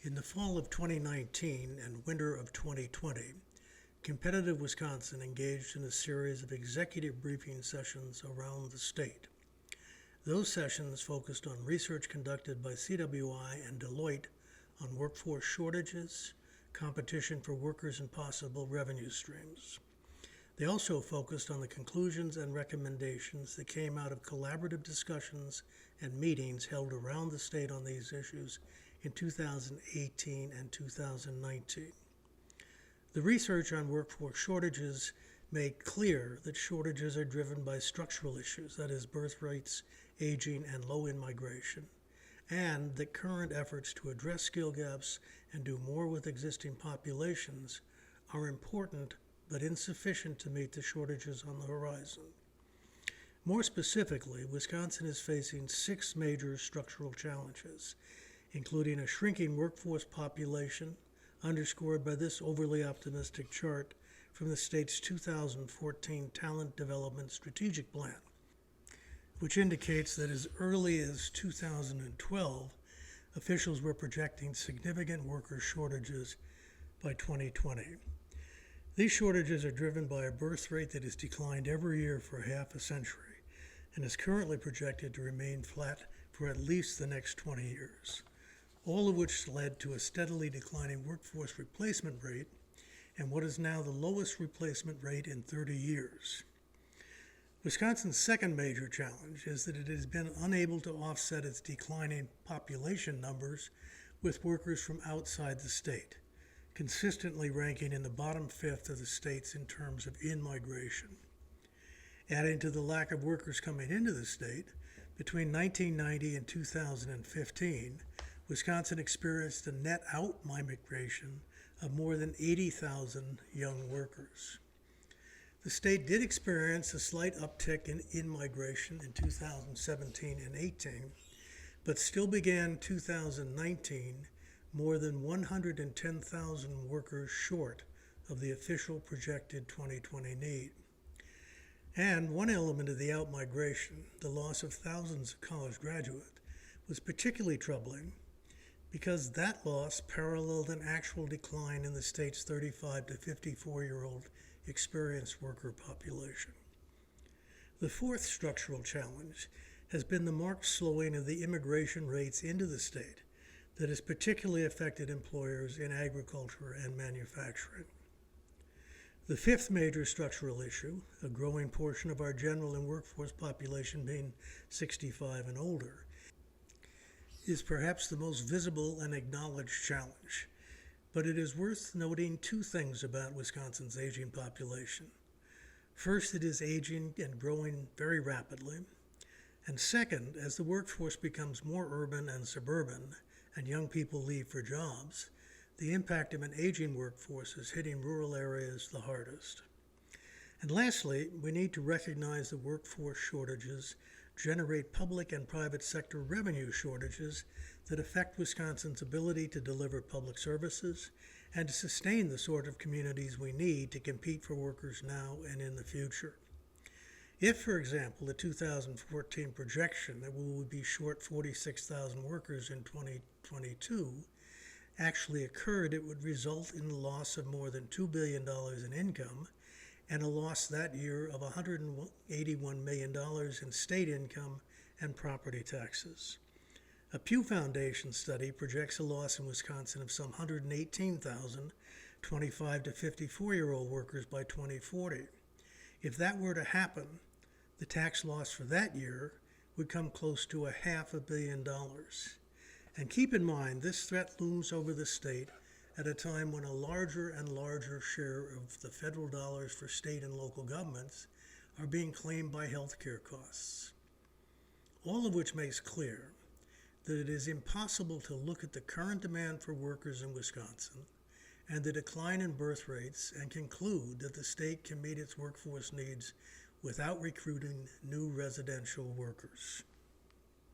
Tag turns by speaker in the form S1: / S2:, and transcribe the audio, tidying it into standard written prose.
S1: In the fall of 2019 and winter of 2020, Competitive Wisconsin engaged in a series of executive briefing sessions around the state. Those sessions focused on research conducted by CWI and Deloitte on workforce shortages, competition for workers, and possible revenue streams. They also focused on the conclusions and recommendations that came out of collaborative discussions and meetings held around the state on these issues in 2018 and 2019. The research on workforce shortages made clear that shortages are driven by structural issues, that is, birth rates, aging, and low in-migration, and that current efforts to address skill gaps and do more with existing populations are important but insufficient to meet the shortages on the horizon. More specifically, Wisconsin is facing 6 major structural challenges, including a shrinking workforce population, underscored by this overly optimistic chart from the state's 2014 Talent Development Strategic Plan, which indicates that as early as 2012, officials were projecting significant worker shortages by 2020. These shortages are driven by a birth rate that has declined every year for half a century and is currently projected to remain flat for at least the next 20 years, all of which led to a steadily declining workforce replacement rate and what is now the lowest replacement rate in 30 years. Wisconsin's second major challenge is that it has been unable to offset its declining population numbers with workers from outside the state, consistently ranking in the bottom fifth of the states in terms of in-migration. Adding to the lack of workers coming into the state, between 1990 and 2015, Wisconsin experienced a net out-migration of more than 80,000 young workers. The state did experience a slight uptick in in-migration in 2017 and 18, but still began 2019 more than 110,000 workers short of the official projected 2020 need. And one element of the out-migration, the loss of thousands of college graduates, was particularly troubling because that loss paralleled an actual decline in the state's 35 to 54-year-old experienced worker population. The fourth structural challenge has been the marked slowing of the immigration rates into the state that has particularly affected employers in agriculture and manufacturing. The fifth major structural issue, a growing portion of our general and workforce population being 65 and older, is perhaps the most visible and acknowledged challenge. But it is worth noting 2 things about Wisconsin's aging population. First, it is aging and growing very rapidly. And second, as the workforce becomes more urban and suburban and young people leave for jobs, the impact of an aging workforce is hitting rural areas the hardest. And lastly, we need to recognize that workforce shortages generate public and private sector revenue shortages that affect Wisconsin's ability to deliver public services and to sustain the sort of communities we need to compete for workers now and in the future. If, for example, the 2014 projection that we will be short 46,000 workers in 2022 actually occurred, it would result in the loss of more than $2 billion in income and a loss that year of $181 million in state income and property taxes. A Pew Foundation study projects a loss in Wisconsin of some 118,000 25 to 54-year-old workers by 2040. If that were to happen, the tax loss for that year would come close to $500 million. And keep in mind, this threat looms over the state at a time when a larger and larger share of the federal dollars for state and local governments are being claimed by healthcare costs. All of which makes clear that it is impossible to look at the current demand for workers in Wisconsin and the decline in birth rates and conclude that the state can meet its workforce needs without recruiting new residential workers.